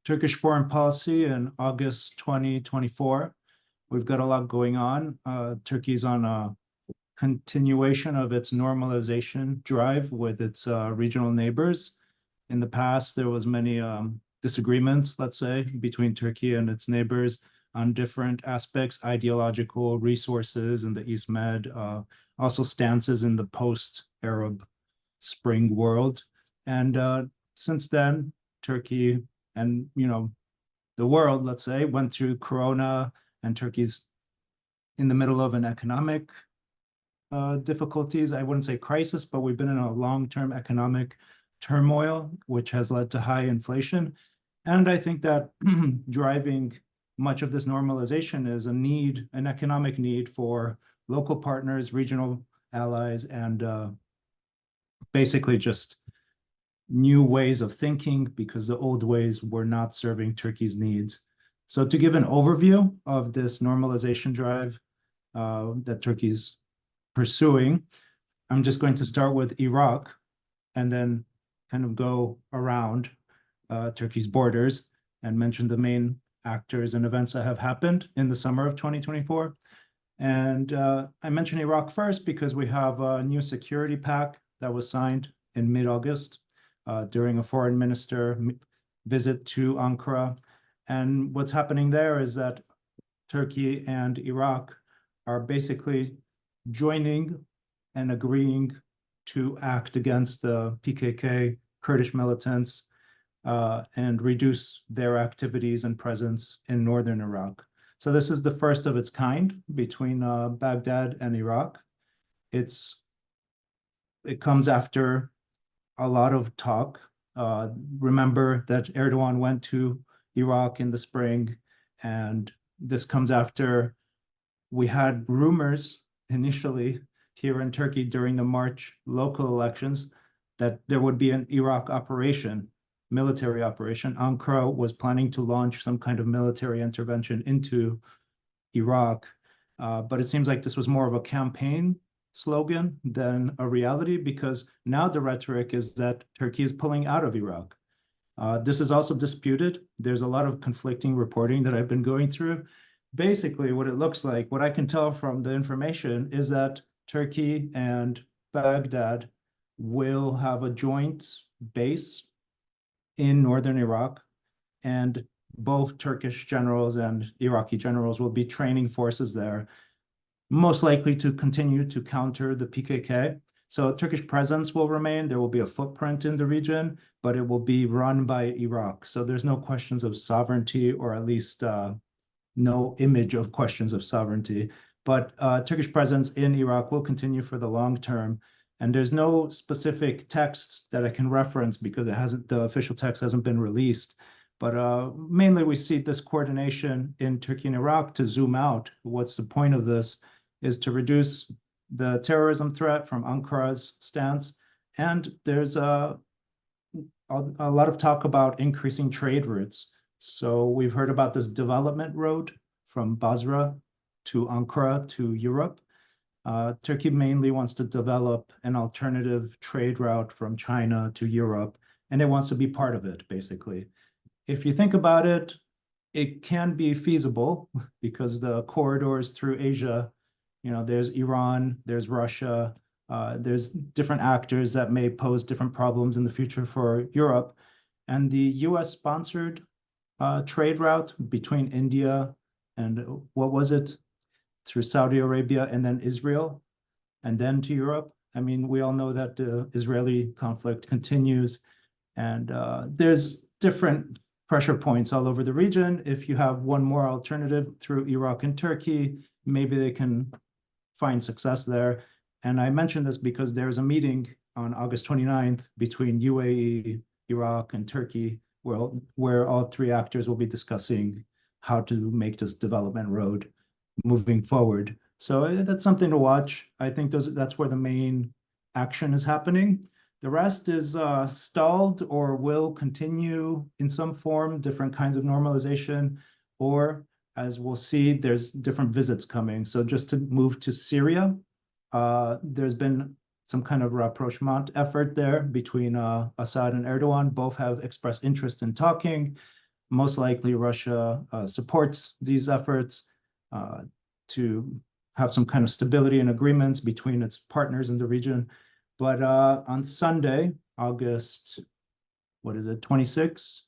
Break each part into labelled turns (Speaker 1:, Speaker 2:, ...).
Speaker 1: Turkish foreign policy in August 2024. We've got a lot going on. Turkey's on a continuation of its normalization drive with its regional neighbors. In the past, there was many disagreements, let's say, between Turkey and its neighbors on different aspects, ideological resources in the East Med, also stances in the post-Arab Spring world. And since then, Turkey and, the world, let's say, went through Corona, and Turkey's in the middle of an economic difficulties. I wouldn't say crisis, but we've been in a long-term economic turmoil, which has led to high inflation. And I think that driving much of this normalization is an economic need for local partners, regional allies, and basically just new ways of thinking, because the old ways were not serving Turkey's needs. So to give an overview of this normalization drive that Turkey's pursuing, I'm just going to start with Iraq and then kind of go around Turkey's borders and mention the main actors and events that have happened in the summer of 2024. And I mention Iraq first because we have a new security pact that was signed in mid-August during a foreign minister visit to Ankara. And what's happening there is that Turkey and Iraq are basically joining and agreeing to act against the PKK Kurdish militants and reduce their activities and presence in northern Iraq. So this is the first of its kind between Baghdad and Iraq. It comes after a lot of talk. Remember that Erdogan went to Iraq in the spring, and this comes after we had rumors initially here in Turkey during the March local elections that there would be an Iraq operation, military operation. Ankara was planning to launch some kind of military intervention into Iraq, but it seems like this was more of a campaign slogan than a reality, because now the rhetoric is that Turkey is pulling out of Iraq. This is also disputed. There's a lot of conflicting reporting that I've been going through. Basically, what it looks like, what I can tell from the information, is that Turkey and Baghdad will have a joint base in northern Iraq, and both Turkish generals and Iraqi generals will be training forces there, most likely to continue to counter the PKK. So Turkish presence will remain. There will be a footprint in the region, but it will be run by Iraq. So there's no questions of sovereignty, or at least no image of questions of sovereignty. But Turkish presence in Iraq will continue for the long term. And there's no specific text that I can reference because the official text hasn't been released. But mainly we see this coordination in Turkey and Iraq to zoom out. What's the point of this? Is to reduce the terrorism threat from Ankara's stance. And there's a lot of talk about increasing trade routes. So we've heard about this development road from Basra to Ankara to Europe. Turkey mainly wants to develop an alternative trade route from China to Europe, and it wants to be part of it, basically. If you think about it, it can be feasible because the corridors through Asia, there's Iran, there's Russia, there's different actors that may pose different problems in the future for Europe. And the US-sponsored trade route between India and through Saudi Arabia and then Israel and then to Europe. I mean, we all know that the Israeli conflict continues, and there's different pressure points all over the region. If you have one more alternative through Iraq and Turkey, maybe they can find success there. And I mention this because there's a meeting on August 29th between UAE, Iraq, and Turkey, where all three actors will be discussing how to make this development road moving forward. So that's something to watch. I think that's where the main action is happening. The rest is stalled or will continue in some form, different kinds of normalization, or as we'll see, there's different visits coming. So just to move to Syria, there's been some kind of rapprochement effort there between Assad and Erdogan. Both have expressed interest in talking. most likely Russia supports these efforts to have some kind of stability and agreements between its partners in the region. But on Sunday, August, what is it, 26?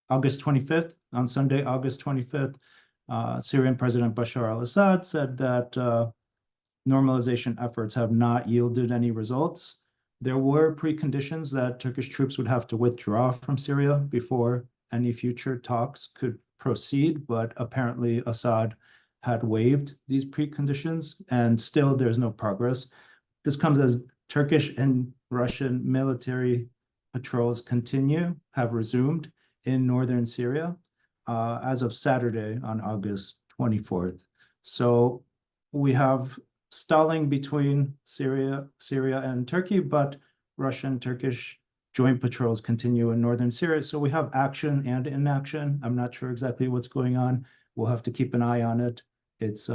Speaker 1: August 25th, on Sunday, August 25th, Syrian President Bashar al-Assad said that normalization efforts have not yielded any results. There were preconditions that Turkish troops would have to withdraw from Syria before any future talks could proceed, but apparently Assad had waived these preconditions, and still there's no progress. This comes as Turkish and Russian military patrols have resumed in northern Syria as of Saturday on August 24th. So we have stalling between Syria and Turkey, but Russian-Turkish joint patrols continue in northern Syria. So we have action and inaction. I'm not sure exactly what's going on. We'll have to keep an eye on it. It's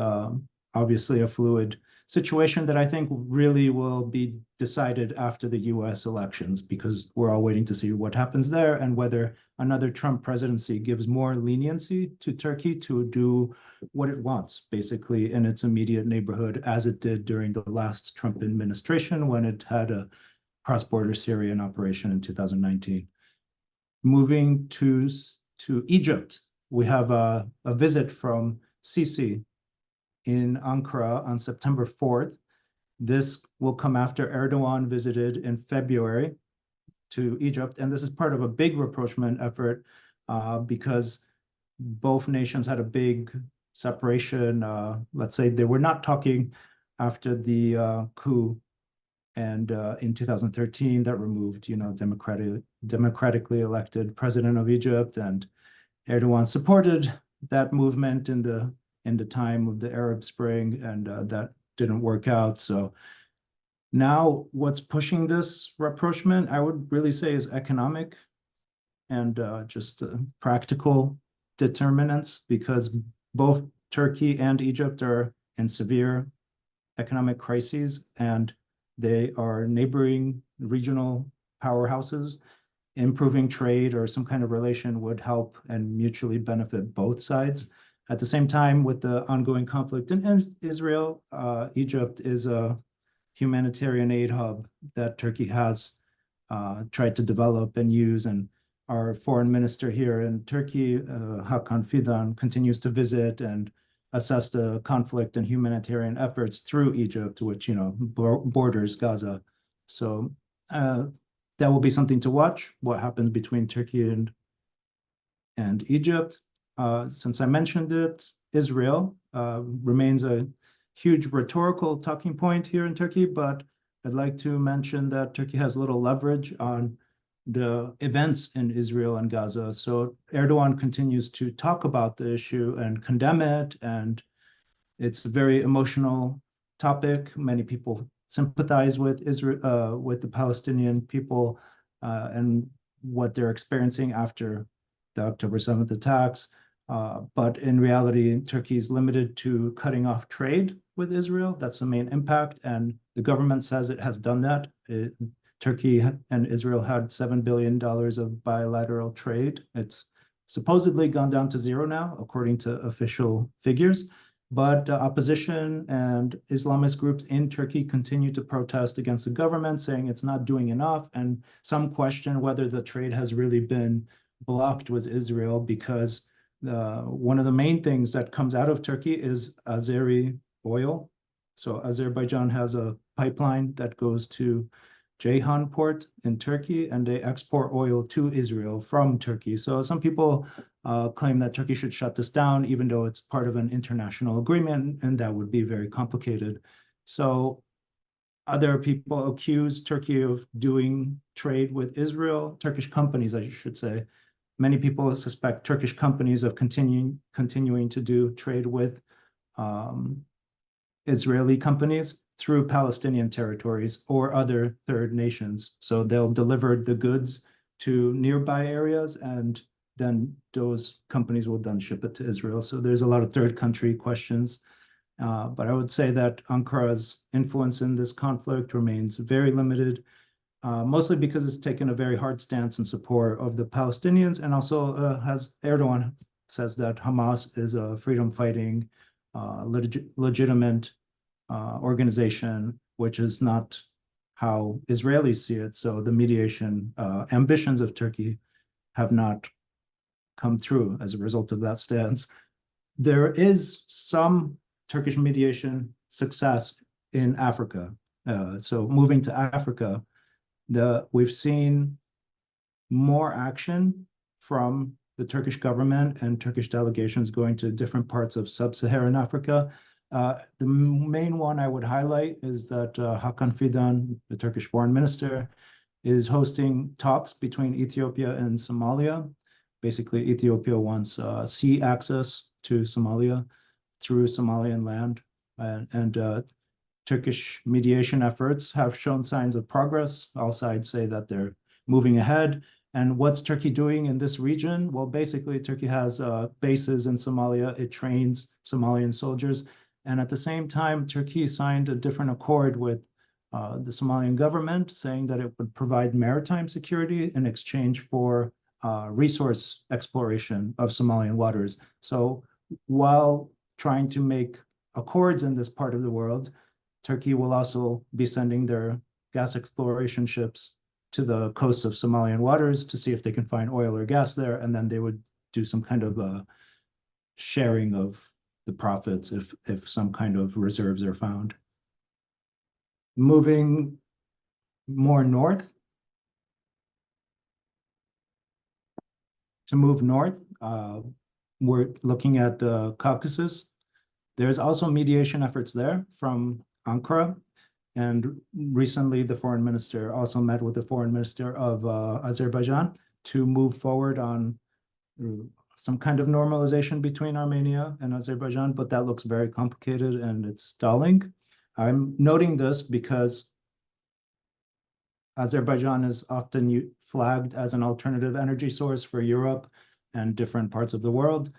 Speaker 1: obviously a fluid situation that I think really will be decided after the US elections, because we're all waiting to see what happens there and whether another Trump presidency gives more leniency to Turkey to do what it wants, basically, in its immediate neighborhood, as it did during the last Trump administration when it had a cross-border Syrian operation in 2019. Moving to Egypt, we have a visit from Sisi in Ankara on September 4th. This will come after Erdogan visited in February to Egypt, and this is part of a big rapprochement effort because both nations had a big separation. Let's say they were not talking after the coup and in 2013 that removed, democratically elected president of Egypt, and Erdogan supported that movement in the time of the Arab Spring, and that didn't work out. So now what's pushing this rapprochement, I would really say, is economic and just practical determinants, because both Turkey and Egypt are in severe economic crises, and they are neighboring regional powerhouses. Improving trade or some kind of relation would help and mutually benefit both sides. At the same time, with the ongoing conflict in Israel, Egypt is a humanitarian aid hub that Turkey has tried to develop and use. And our foreign minister here in Turkey, Hakan Fidan, continues to visit and assess the conflict and humanitarian efforts through Egypt, which, borders Gaza. So that will be something to watch, what happens between Turkey and Egypt. Since I mentioned it, Israel remains a huge rhetorical talking point here in Turkey, but I'd like to mention that Turkey has little leverage on the events in Israel and Gaza. So Erdogan continues to talk about the issue and condemn it, and it's a very emotional topic. Many people sympathize with Israel, with the Palestinian people and what they're experiencing after the October 7th attacks. But in reality, Turkey is limited to cutting off trade with Israel. That's the main impact. And the government says it has done that. Turkey and Israel had $7 billion of bilateral trade. It's supposedly gone down to zero now, according to official figures. But opposition and Islamist groups in Turkey continue to protest against the government, saying it's not doing enough. And some question whether the trade has really been blocked with Israel, because one of the main things that comes out of Turkey is Azeri oil. So Azerbaijan has a pipeline that goes to Ceyhan port in Turkey, and they export oil to Israel from Turkey. So some people claim that Turkey should shut this down, even though it's part of an international agreement, and that would be very complicated. So other people accuse Turkey of doing trade with Israel, Turkish companies, I should say. Many people suspect Turkish companies of continuing to do trade with Israeli companies through Palestinian territories or other third nations. So they'll deliver the goods to nearby areas, and then those companies will then ship it to Israel. So there's a lot of third country questions. But I would say that Ankara's influence in this conflict remains very limited. mostly because it's taken a very hard stance in support of the Palestinians, and also has Erdogan says that Hamas is a freedom-fighting, legitimate organization, which is not how Israelis see it. So the mediation ambitions of Turkey have not come through as a result of that stance. There is some Turkish mediation success in Africa. So moving to Africa, we've seen more action from the Turkish government and Turkish delegations going to different parts of sub-Saharan Africa. The main one I would highlight is that Hakan Fidan, the Turkish foreign minister, is hosting talks between Ethiopia and Somalia. Basically, Ethiopia wants sea access to Somalia through Somalian land, and Turkish mediation efforts have shown signs of progress. All sides say that they're moving ahead. And what's Turkey doing in this region? Well, basically, Turkey has bases in Somalia. It trains Somalian soldiers. And at the same time, Turkey signed a different accord with the Somalian government, saying that it would provide maritime security in exchange for resource exploration of Somalian waters. So while trying to make accords in this part of the world, Turkey will also be sending their gas exploration ships to the coast of Somalian waters to see if they can find oil or gas there, and then they would do some kind of sharing of the profits if some kind of reserves are found. Moving more north, to move north, we're looking at the Caucasus. There's also mediation efforts there from Ankara. And recently, the foreign minister also met with the foreign minister of Azerbaijan to move forward on some kind of normalization between Armenia and Azerbaijan, but that looks very complicated and it's stalling. I'm noting this because Azerbaijan is often flagged as an alternative energy source for Europe and different parts of the world.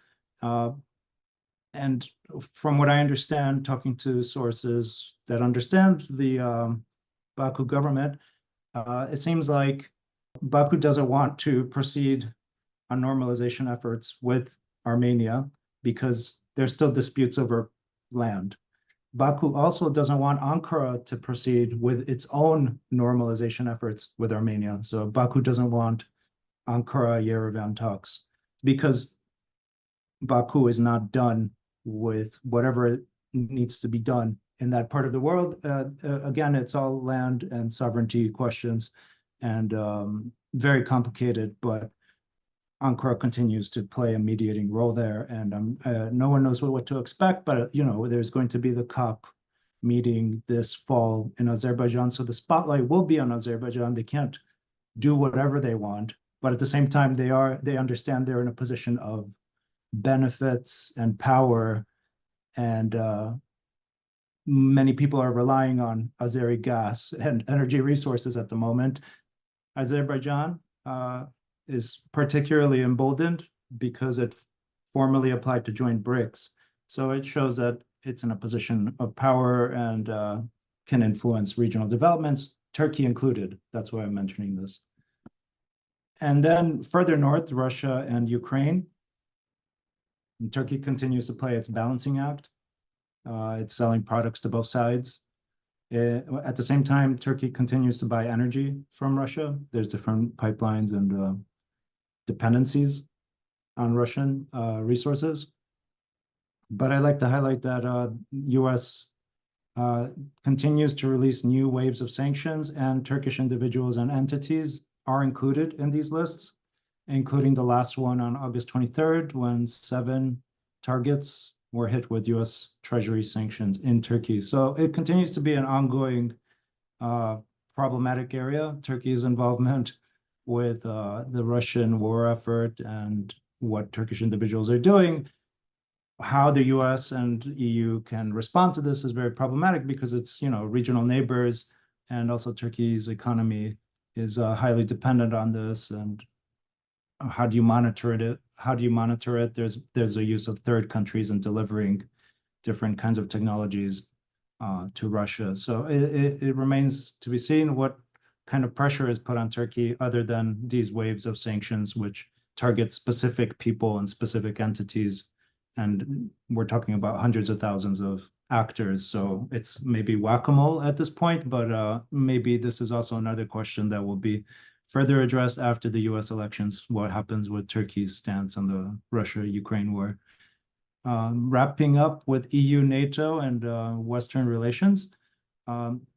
Speaker 1: And from what I understand, talking to sources that understand the Baku government, it seems like Baku doesn't want to proceed on normalization efforts with Armenia because there's still disputes over land. Baku also doesn't want Ankara to proceed with its own normalization efforts with Armenia. So Baku doesn't want Ankara-Yerevan talks because Baku is not done with whatever needs to be done in that part of the world. Again, it's all land and sovereignty questions and very complicated, but Ankara continues to play a mediating role there, and no one knows what to expect, but there's going to be the COP meeting this fall in Azerbaijan, so the spotlight will be on Azerbaijan. They can't do whatever they want, but at the same time, they understand they're in a position of benefits and power, and many people are relying on Azeri gas and energy resources at the moment. Azerbaijan is particularly emboldened because it formally applied to join BRICS. So it shows that it's in a position of power and can influence regional developments, Turkey included. That's why I'm mentioning this. And then further north, Russia and Ukraine. And Turkey continues to play its balancing act. It's selling products to both sides. At the same time, Turkey continues to buy energy from Russia. There's different pipelines and dependencies on Russian resources. But I like to highlight that U.S. Continues to release new waves of sanctions, and Turkish individuals and entities are included in these lists, including the last one on August 23rd, when 7 targets were hit with U.S. Treasury sanctions in Turkey. So it continues to be an ongoing problematic area, Turkey's involvement with the Russian war effort and what Turkish individuals are doing. How the US and EU can respond to this is very problematic because it's, regional neighbors, and also Turkey's economy is highly dependent on this. And how do you monitor it? There's a use of third countries in delivering different kinds of technologies to Russia. So it remains to be seen what kind of pressure is put on Turkey other than these waves of sanctions, which target specific people and specific entities. And we're talking about hundreds of thousands of actors. So it's maybe whack-a-mole at this point, but maybe this is also another question that will be further addressed after the US elections, what happens with Turkey's stance on the Russia-Ukraine war. Wrapping up with EU-NATO and Western relations,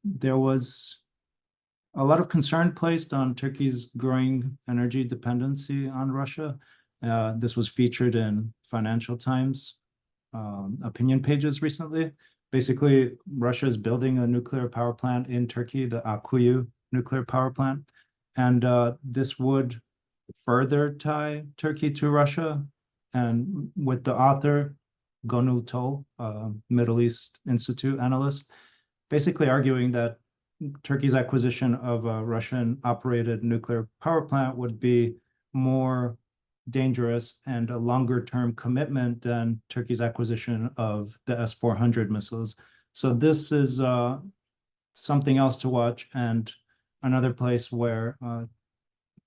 Speaker 1: there was a lot of concern placed on Turkey's growing energy dependency on Russia. This was featured in Financial Times opinion pages recently. Basically, Russia is building a nuclear power plant in Turkey, the Akuyu nuclear power plant. And this would further tie Turkey to Russia. And with the author, Gönül Tol, Middle East Institute analyst, basically arguing that Turkey's acquisition of a Russian-operated nuclear power plant would be more dangerous and a longer-term commitment than Turkey's acquisition of the S-400 missiles. So this is something else to watch, and another place where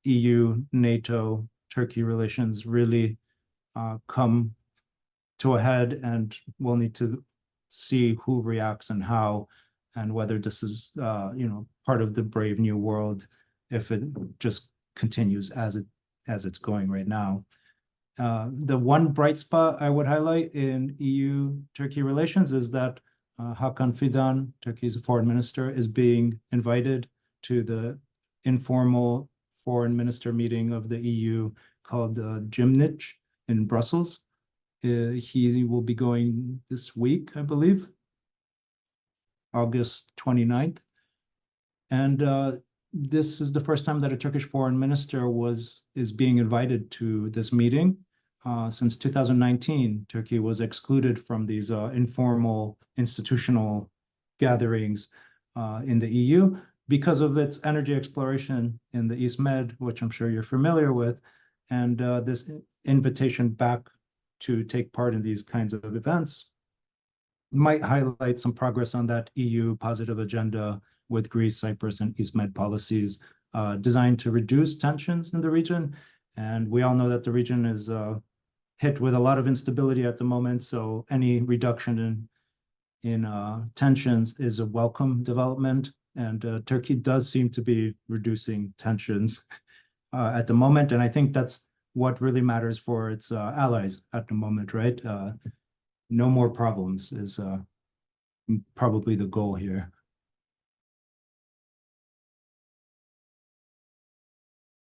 Speaker 1: EU, NATO, Turkey relations really come to a head, and we'll need to see who reacts and how, and whether this is part of the brave new world if it just continues as it's going right now. The one bright spot I would highlight in EU-Turkey relations is that Hakan Fidan, Turkey's foreign minister, is being invited to the informal foreign minister meeting of the EU called Gymnich in Brussels. He will be going this week, I believe, August 29th. And this is the first time that a Turkish foreign minister is being invited to this meeting. Since 2019, Turkey was excluded from these informal institutional gatherings in the EU because of its energy exploration in the East Med, which I'm sure you're familiar with, and this invitation back to take part in these kinds of events might highlight some progress on that EU positive agenda with Greece, Cyprus, and East Med policies designed to reduce tensions in the region. And we all know that the region is hit with a lot of instability at the moment, so any reduction in tensions is a welcome development. And Turkey does seem to be reducing tensions at the moment, and I think that's what really matters for its allies at the moment, right? No more problems is probably the goal here.